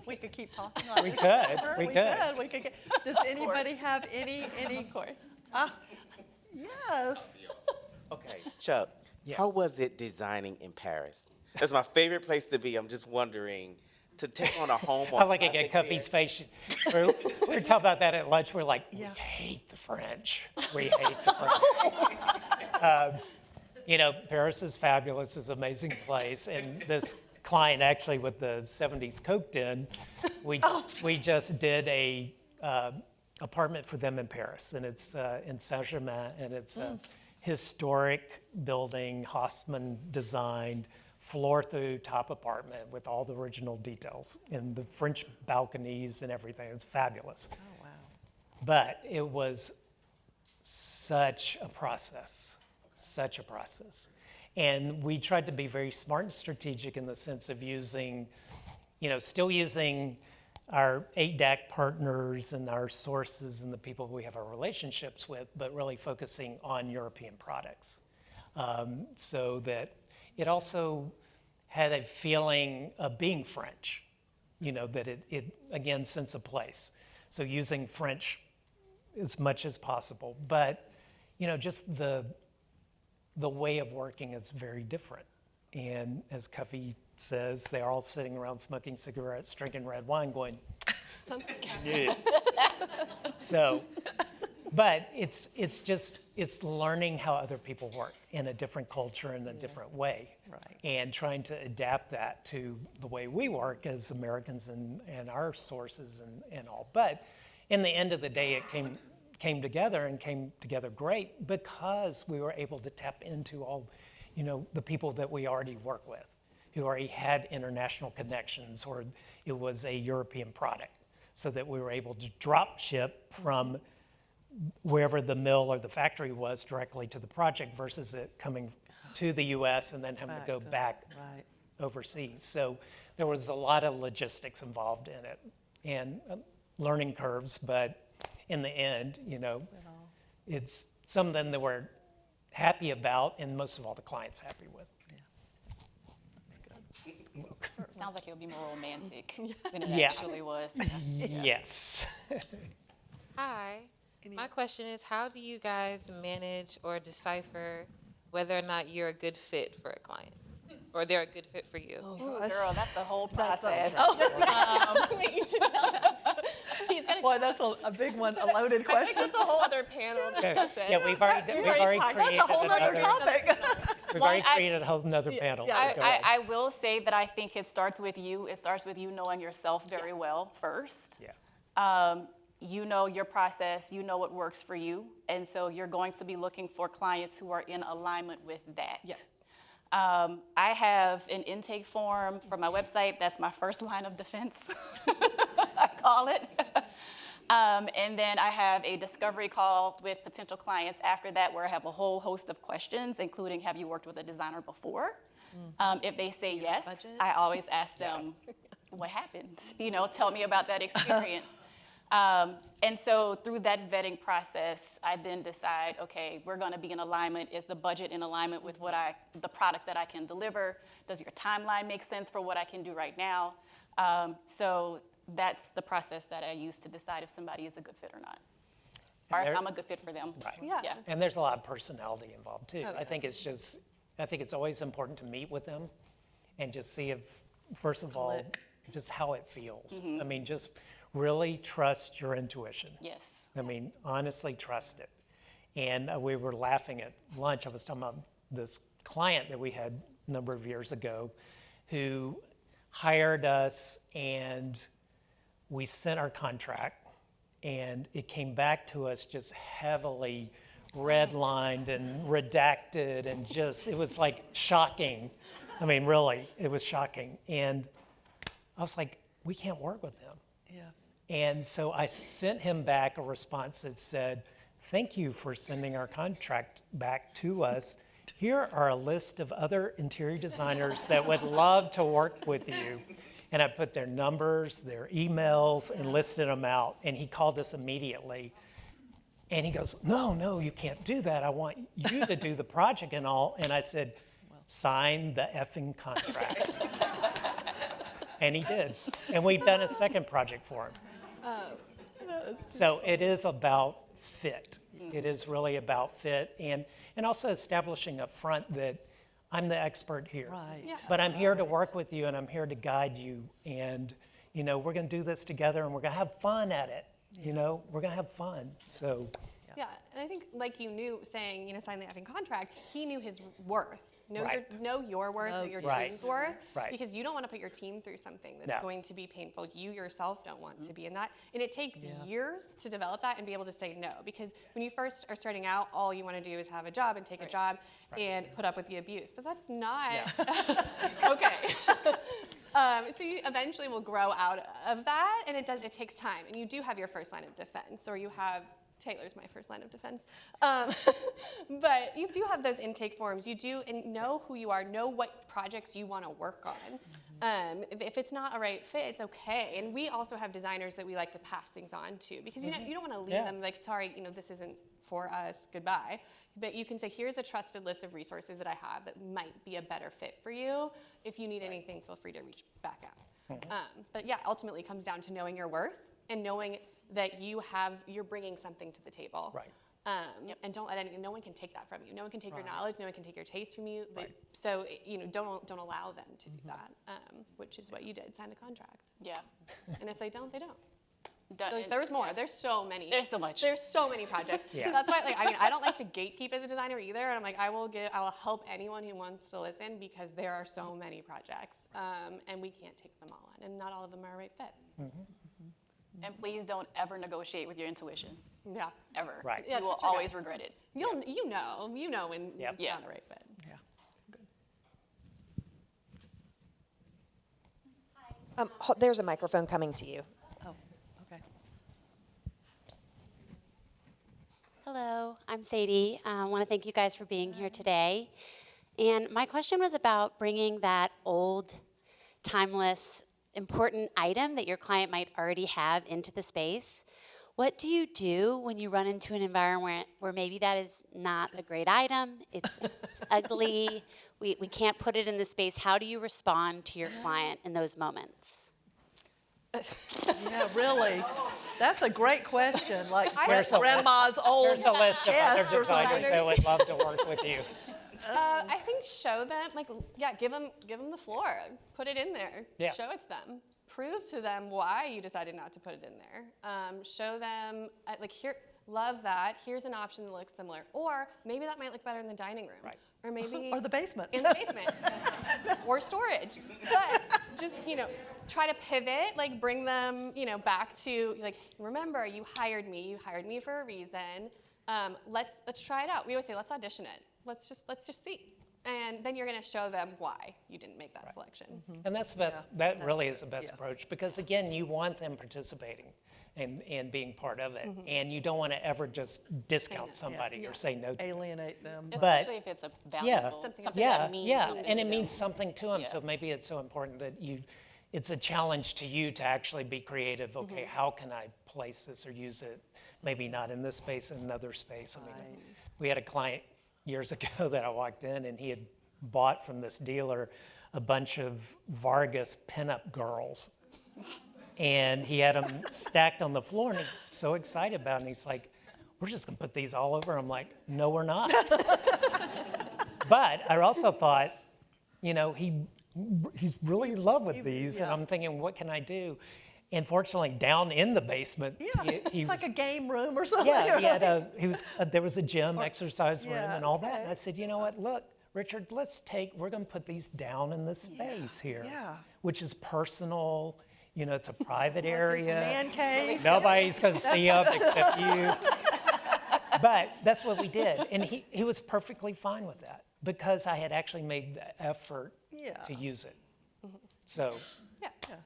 we could keep talking. We could, we could. We could. Does anybody have any, Of course. yes. Okay, Chuck, Yes. how was it designing in Paris? That's my favorite place to be. I'm just wondering, to take on a home. I like it at Cuffy's face. We were talking about that at lunch. We're like, we Yeah. hate the French. We hate the French. Paris is fabulous. It's an amazing place. And this client, actually, with the 70s Coke Den, we just did a apartment for them in Paris. And it's in Saint-Germain. And it's a historic building, Haussmann designed, floor through top apartment with all the original details and the French balconies and everything. It's fabulous. Oh, wow. But it was such a process. And we tried to be very smart and strategic in the sense of using, still using our 8DAC partners and our sources and the people we have our relationships with, but really focusing on European products. So that it also had a feeling of being French, that it again, sense of place. So using French as much as possible, but just the way of working is very different. And as Cuffy says, they're all sitting around smoking cigarettes, drinking red wine, going, Sounds good. yeah. So, but it's learning how other people work in a different culture in a different way. Right. And trying to adapt that to the way we work as Americans and our sources and all. But in the end of the day, it came together great because we were able to tap into all, the people that we already work with, who already had international connections, or it was a European product, so that we were able to drop ship from wherever the mill or the factory was directly to the project versus it coming to the US and then having to go back Right. overseas. So there was a lot of logistics involved in it and learning curves, but in the end, it's something that we're happy about and most of all the clients happy with. That's good. sounds like it would be more romantic than it Yeah. actually was. Yes. Hi. My question is, how do you guys manage or decipher whether or not you're a good fit for a client? Or they're a good fit for you? Girl, that's the whole process. Wait, you should tell us. He's gonna. Boy, that's a big one, a loaded I think question. that's a whole other panel discussion. Yeah, we've already talked- created That's a whole other another, topic. we've already created a whole nother panel. yeah. so go ahead. I will say that I think it starts with you. It starts with you knowing yourself very well first. Yeah. You know your process, you know what works for you, and so you're going to be looking for clients who are in alignment with that. Yes. I have an intake form for my website. That's my first line of defense, I call it. And then I have a discovery call with potential clients after that where I have a whole host of questions, including have you worked with a designer before? If they say yes, I always ask them, what happened? You know, tell me about that experience. And so through that vetting process, I then decide, okay, we're gonna be in alignment. Is the budget in alignment with the product that I can deliver? Does your timeline make sense for what I can do right now? So that's the process that I use to decide if somebody is a good fit or not. Or if I'm a good fit for them. Right. Yeah. And there's a lot of personality involved too. I think it's always important to meet with them and just see if, first of all, just how it feels. I mean, just really trust your intuition. Yes. I mean, honestly trust it. And we were laughing at lunch. I was talking about this client that we had a number of years ago who hired us, and we sent our contract, and it came back to us just heavily redlined and redacted, and just, it was like shocking. I mean, really, it was shocking. And I was like, we can't work with him. Yeah. And so I sent him back a response that said, thank you for sending our contract back to us. Here are a list of other interior designers that would love to work with you. And I put their numbers, their emails, and listed them out. And he called us immediately. And he goes, no, you can't do that. I want you to do the project and all. And I said, sign the effing contract. And he did. And we've done a second project for him. So it is about fit. It is really about fit, and also establishing up front that I'm the expert here. Right. Yeah. But I'm here to work with you, and I'm here to guide you. And, you know, we're going to do this together, and we're going to have fun at it. You know, we're going to have fun. So. Yeah, and I think like you knew, saying, you know, sign the effing contract, he knew his worth. Right. Know your worth, know your Right. team's worth, Right. because you don't want to put your team through something that's No. going to be painful. You yourself don't want to be in that, and it takes years to develop that and be able to say no. Because when you first are starting out, all you want to do is have a job and take a job and put up with the abuse. But that's not okay. So you eventually will grow out of that, and it takes time. And you do have your first line of defense, or you have. Taylor's my first line of defense. But you do have those intake forms. You do and know who you are, know what projects you want to work on. If it's not a right fit, it's okay. And we also have designers that we like to pass things on to, because you don't want to leave them like, sorry, you know, this isn't for us, goodbye. But you can say, here's a trusted list of resources that I have that might be a better fit for you. If you need anything, feel free to reach back out. But yeah, ultimately it comes down to knowing your worth and knowing that you're bringing something to the table. Right. And don't let no one can take that from you. No one can take your knowledge. No one can take your taste from you. So, you know, don't allow them to do that, which is what you did, sign the contract. Yeah. And if they don't, they don't. Done. There's more. There's so many. There's so much. There's so many projects. Yeah. That's why, like, I mean, I don't like to gatekeep as a designer either. And I'm like, I will help anyone who wants to listen, because there are so many projects, and we can't take them all on, and not all of them are a right fit. And please don't ever negotiate with your intuition. Yeah. Ever. Right. Yeah, You will trust your gut. always regret it. You know when Yep. it's not a right fit. Yeah. There's a microphone coming to you. Oh, okay. Hello, I'm Sadie. I want to thank you guys for being here today. And my question was about bringing that old, timeless, important item that your client might already have into the space. What do you do when you run into an environment where maybe that is not a great item, it's ugly, we can't put it in the space? How do you respond to your client in those moments? Yeah, really. That's a great question. Like Here's a grandma's old Here's a list of other chest or something. designers that would love to work with you. I think show them, like, give them the floor. Put it in there. Yeah. Show it to them. Prove to them why you decided not to put it in there. Show them, like, here, love that. Here's an option that looks similar. Or maybe that might look better in the dining room. Right. Or maybe Or the basement. in the basement. Or storage. But just, you know, try to pivot, like, bring them, you know, back to, like, remember, you hired me for a reason. Let's try it out. We always say, let's audition it. Let's just see. And then you're going to show them why you didn't make that selection. And that's the best. That really is the best approach, because again, you want them participating. and being part of it. And you don't want to ever just discount somebody or say no to them. Alienate them. Especially if it's a valuable, something that means something and to it them. means something to them. Yeah. So maybe it's so important that it's a challenge to you to actually be creative. Okay, how can I place this or use it? Maybe not in this space, in another space. I mean, we had a client years ago that I walked in, and he had bought from this dealer a bunch of Vargas pinup girls. And he had them stacked on the floor, and he was so excited about it. And he's like, we're just going to put these all over. I'm like, no, we're not. But I also thought, he's really in love with these. And I'm thinking, what can I do? And fortunately, down in the basement, he It's was, like a game room or something. yeah, he had there was a gym, exercise room, Yeah, and all that. okay. And I said, you know what? Look, Richard, we're going to put these down in this space here, which is personal. It's a private area. Man cave. Nobody's going to see them except you. But that's what we did. And he was perfectly fine with that because I had actually made the effort to use it. So.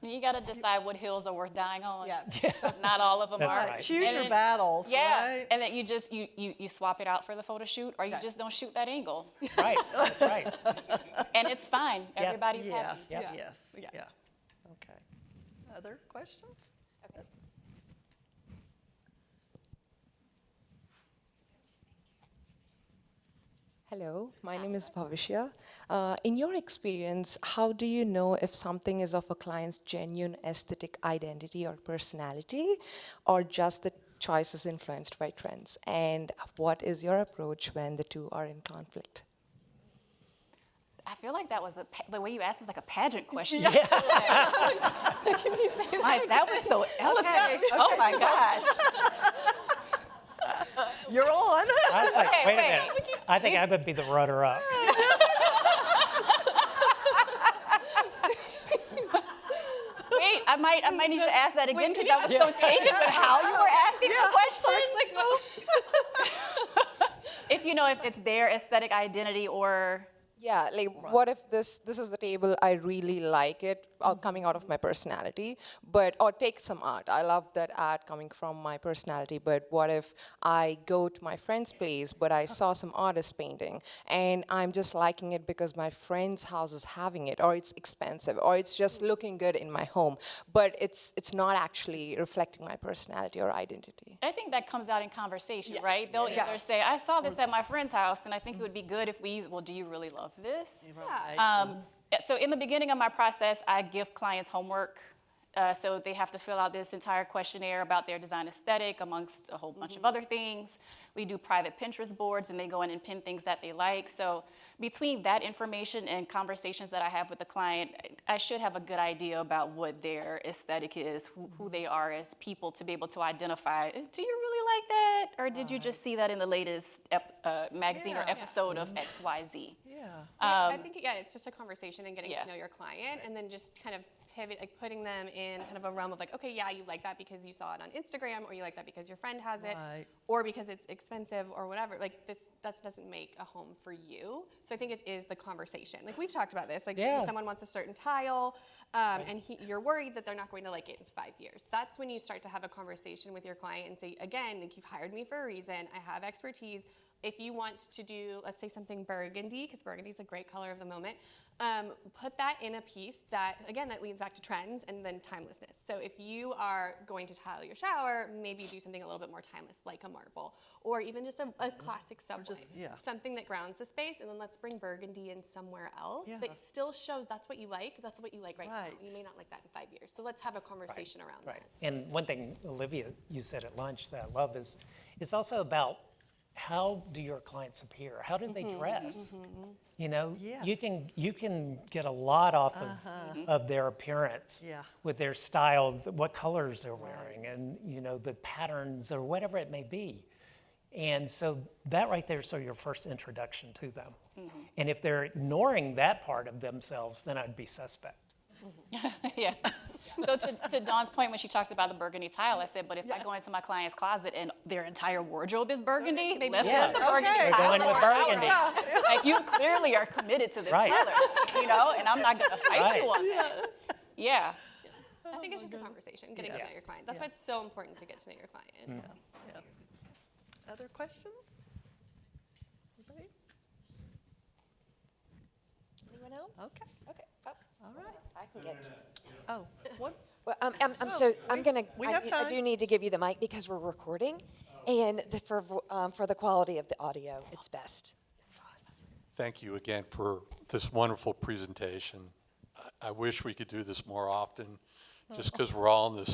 You got to decide what hills are worth dying on. Yeah. Because not all of them That's are. right. Choose And your then- battles, Yeah, right? and then you just you swap it out for the photo shoot, or you just don't shoot that angle, Right, that's right. and it's fine. Everybody's happy. Yes. Yeah. Yeah. Okay. Other questions? Hello, my name is Bhavishya. In your experience, how do you know if something is of a client's genuine aesthetic identity or personality, or just the choices influenced by trends? And what is your approach when the two are in conflict? I feel like that was the way you asked was like a pageant question. Can you say That was so elegant. Oh my gosh. You're on. I was like, Okay, wait a wait. minute. I think I would be the runner-up. Wait, I might need to ask that again because I was so taken with how you were asking the question. If it's their aesthetic identity or. Yeah, like what if this is the table, I really like it, coming out of my personality, or take some art. I love that art coming from my personality, but what if I go to my friend's place, but I saw some artist painting, and I'm just liking it because my friend's house is having it, or it's expensive, or it's just looking good in my home, but it's not actually reflecting my personality or identity. I think that comes out in conversation, right? They'll either say, I saw this at my friend's house, and I think it would be good if do you really love this? So in the beginning of my process, I give clients homework. So they have to fill out this entire questionnaire about their design aesthetic amongst a whole bunch of other things. We do private Pinterest boards, and they go in and pin things that they like. So between that information and conversations that I have with the client, I should have a good idea about what their aesthetic is, who they are as people, to be able to identify, do you really like that? Or did you just see that in the latest magazine or episode of XYZ? I think, it's just a conversation and getting to know your client, and then just kind of putting them in kind of a realm of like, okay, you like that because you saw it on Instagram, or you like that because your friend has it, or because it's expensive or whatever. Like that doesn't make a home for you. So I think it is the conversation. Like we've talked about this. Like if someone wants a certain tile, and you're worried that they're not going to like it in 5 years. That's when you start to have a conversation with your client and say, again, like you've hired me for a reason. I have expertise. If you want to do, let's say something burgundy, because burgundy is a great color of the moment, put that in a piece that, again, that leads back to trends and then timelessness. So if you are going to tile your shower, maybe do something a little bit more timeless, like a marble, or even just a classic subway. Something that grounds the space, and then let's bring burgundy in somewhere else that still shows that's what you like right now. You may not like that in 5 years. So let's have a conversation around that. And one thing, Olivia, you said at lunch that I love is it's also about how do your clients appear? How do they dress? You can get a lot off of their appearance with their style, what colors they're wearing, and the patterns or whatever it may be. And so that right there is sort of your first introduction to them. And if they're ignoring that part of themselves, then I'd be suspect. Yeah. So to Dawn's point, when she talked about the burgundy tile, I said, but if I go into my client's closet and their entire wardrobe is burgundy, let's get the burgundy We're tile. going with burgundy. Like, you clearly are committed to this color, and I'm not going to fight you on that. Yeah. I think it's just a conversation, getting to Yes. know your client. That's Yeah. why it's so important to get to know your client. Yeah. Other questions? Anybody? Anyone else? Okay. Okay. Oh, All right. I can get. Oh, what? Well, I'm gonna. we have I time. do need to give you the mic because we're recording, and for the quality of the audio, it's best. Thank you again for this wonderful presentation. I wish we could do this more often, just because we're all in the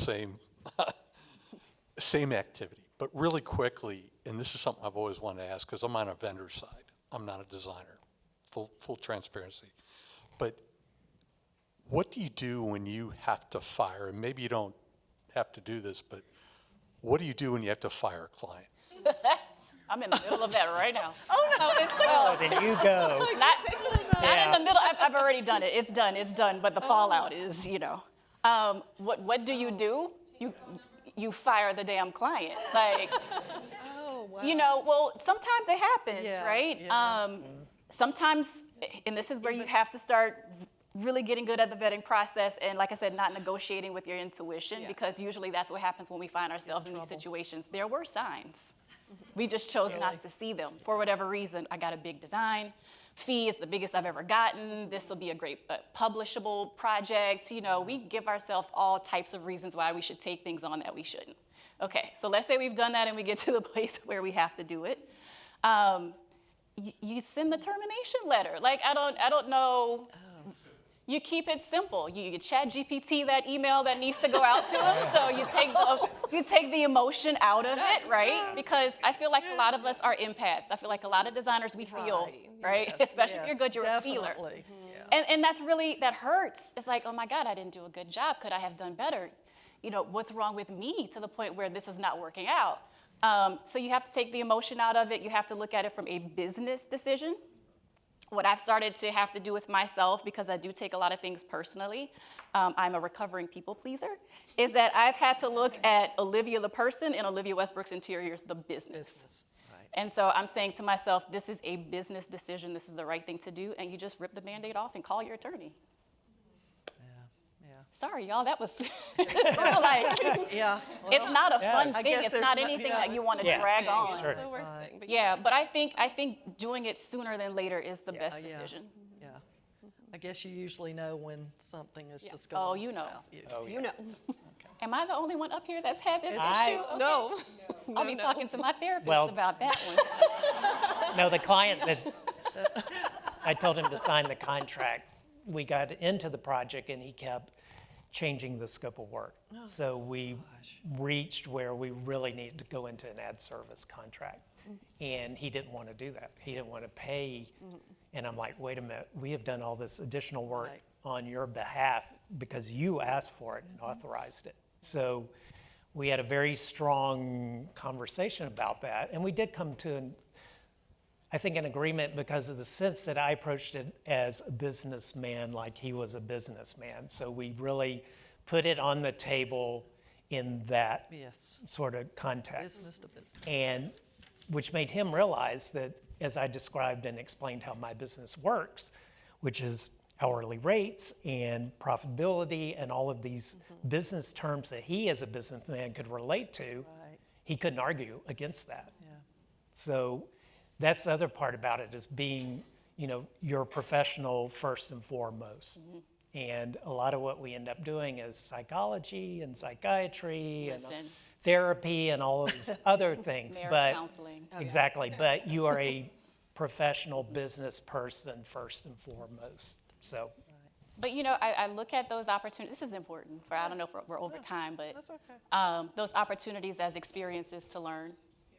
same activity. But really quickly, and this is something I've always wanted to ask, because I'm on a vendor side. I'm not a designer, full transparency. But what do you do when you have to fire, and maybe you don't have to do this, but what do you do when you have to fire a client? I'm in the middle of that right now. Oh, then you go. Not in the middle. I've already done it. It's done. But the fallout is, what do? You fire the damn client. Like, Oh, wow. well, sometimes it happens, Yeah, right? yeah. Sometimes, and this is where you have to start really getting good at the vetting process, and like I said, not negotiating with your intuition, because usually that's what happens when we find ourselves in these situations. There were signs. We just chose not to see them. For whatever reason, I got a big design. Fee is the biggest I've ever gotten. This will be a great publishable project. We give ourselves all types of reasons why we should take things on that we shouldn't. Okay, so let's say we've done that and we get to the place where we have to do it. You send the termination letter. Like, I don't know. You keep it simple. You chat GPT that email that needs to go out to them. So you take the emotion out of it, right? Because I feel like a lot of us are empaths. I feel like a lot of designers, we feel, right? Especially if you're good, you're a feeler. Definitely. Yeah. And that hurts. It's like, oh my God, I didn't do a good job. Could I have done better? What's wrong with me to the point where this is not working out? So you have to take the emotion out of it. You have to look at it from a business decision. What I've started to have to do with myself, because I do take a lot of things personally, I'm a recovering people pleaser, is that I've had to look at Olivia the person and Olivia Westbrooks Interiors the business. Right. And so I'm saying to myself, this is a business decision, this is the right thing to do, and you just rip the Band-Aid off and call your attorney. Yeah. Sorry, y'all, that was sort of like, Yeah. it's not a fun I thing, guess it's there's not no- anything yeah, that you want to Yeah. drag on. Sure. It's the worst thing. But Yeah, but I think doing it sooner than later is the best Yeah. decision. Yeah. I guess you usually know when something is Yeah. just going Oh, you know. south. you know. Am I the only one up here that's had this I- issue? Okay. No. I'll be talking to my therapist Well- about that one. No, the client that I told him to sign the contract, we got into the project and he kept changing the scope of work. So we reached where we really needed to go into an ad service contract. And he didn't want to do that. He didn't want to pay. And I'm like, wait a minute, we have done all this additional work Right. on your behalf because you asked for it and authorized it. So we had a very strong conversation about that. And we did come to I think an agreement because of the sense that I approached it as a businessman, like he was a businessman. So we really put it on the table in that Yes. sort of context. Business to business. And which made him realize that, as I described and explained how my business works, which is hourly rates and profitability and all of these business terms that he as a businessman could relate to, Right. he couldn't argue against that. Yeah. So that's the other part about it, is being, you're a professional first and foremost. And a lot of what we end up doing is psychology and psychiatry and Listen. therapy and all of these other things. Marriage but counseling. Exactly, but you are a professional business person first and foremost. So But I look at those opportunities. This is important for, I don't know if we're over time, but That's okay. those opportunities as experiences to learn.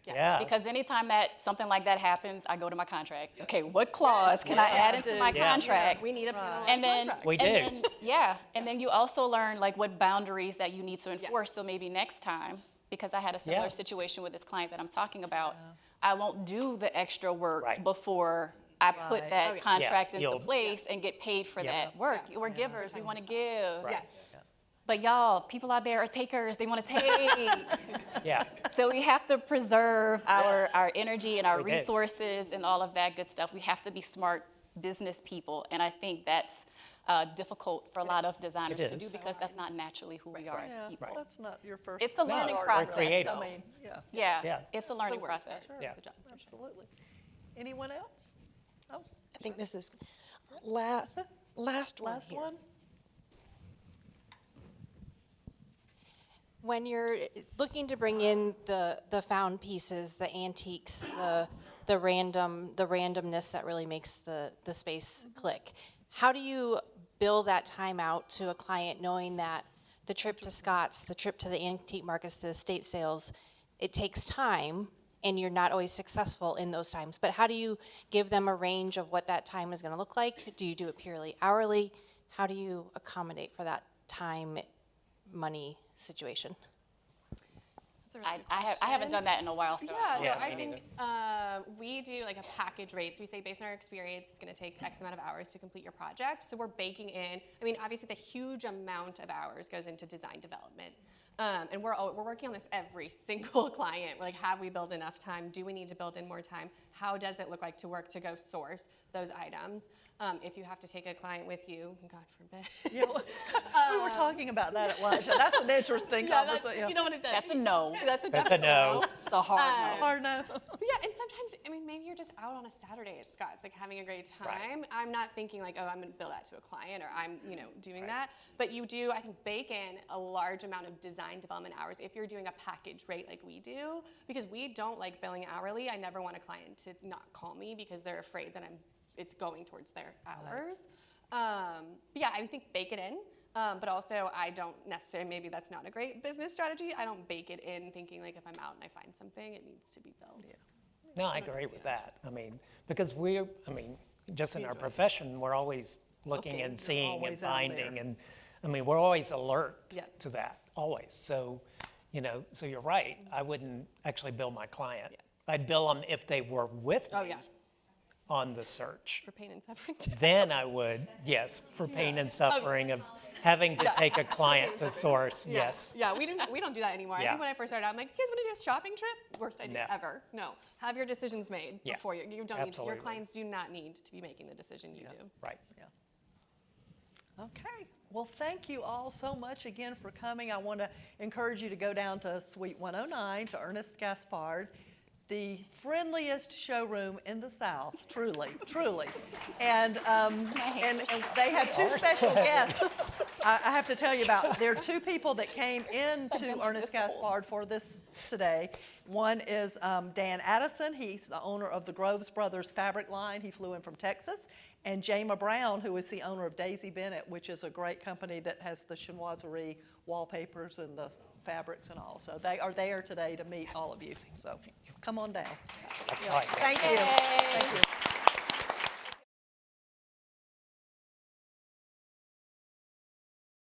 yeah, Because anytime that something like that happens, I go to my contract. Okay, what clause can I add into my Yeah. contract? We need a And then, contract. We and do. then, and then you also learn like what boundaries that you need to enforce. So maybe next time, because I had a similar Yeah. situation with this client that I'm talking about, I won't do the extra work Right. before I put Right. that yeah. contract Yeah, into you'll- place and get paid for Yep. that work. We're givers, we want to give. Right. Yes. But y'all, people out there are takers, they want to take. yeah, So we have to preserve our energy and our We do. resources and all of that good stuff. We have to be smart business people, and I think that's difficult for a lot of designers It to do is. because that's not naturally who we are as Yeah, people. that's not your first. It's a No, learning we're process. creative. I mean, yeah, Yeah, Yeah. it's a the learning worst process. part Yeah. of the job. absolutely. Anyone else? Oh, I think this is last one last here. one? When you're looking to bring in the found pieces, the antiques, the randomness that really makes the space click, how do you bill that time out to a client knowing that the trip to Scott's, the trip to the antique markets, the estate sales, it takes time and you're not always successful in those times. But how do you give them a range of what that time is going to look like? Do you do it purely hourly? How do you accommodate for that time, money situation? That's a really good I haven't question. done that in a while, so Yeah, Yeah, no, I me think we do like a package rate. So we say based on our experience, it's going to take X amount of hours to complete your project. So we're baking in, I mean, obviously the huge amount of hours goes into design development. And we're working on this every single client. We're like, have we built enough time? Do we need to build in more time? How does it look like to work to go source those items? If you have to take a client with you, God forbid. Yeah, we were talking about that at lunch. And that's an interesting conversation. You know what it does. that's a no. That's a That's a no. It's a hard no. Hard no. But yeah, and sometimes, I mean, maybe you're just out on a Saturday at Scott's, like having a great time. I'm not thinking like, oh, I'm going to bill that to a client or I'm, doing that. But you do, I think, bake in a large amount of design development hours if you're doing a package rate like we do, because we don't like billing hourly. I never want a client to not call me because they're afraid that it's going towards their hours. But yeah, I think bake it in. But also, I don't necessarily, maybe that's not a great business strategy. I don't bake it in thinking like if I'm out and I find something, it needs to be billed. No, I agree with that. I mean, because just in our profession, we're always looking and seeing and always out finding, there. and I mean, we're always alert Yeah. to that, always. So, so you're right. I wouldn't actually bill my client. I'd bill them if they were with me Oh, yeah, on the search. for pain and suffering. Then I would, yes, for pain and suffering of having to take a client to source, yes. Yeah, we don't do that anymore. I Yeah. think when I first started out, I'm like, you guys want to do a shopping trip? Worst idea No. ever. No, have your decisions made Yeah, before you don't need to, absolutely. your clients do not need to be making the decision you do. Right. Okay. Well, thank you all so much again for coming. I want to encourage you to go down to Suite 109 to Ernest Gaspard, the friendliest showroom in the South, truly, truly. And they have two special guests I have to tell you about. There are two people that came into Ernest Gaspard for this today. One is Dan Addison. He's the owner of the Groves Brothers fabric line. He flew in from Texas. And Jama Brown, who is the owner of Daisy Bennett, which is a great company that has the chinoiserie wallpapers and the fabrics and all. So they are there today to meet all of you. So come on down. That's right. Thank you. Thank you.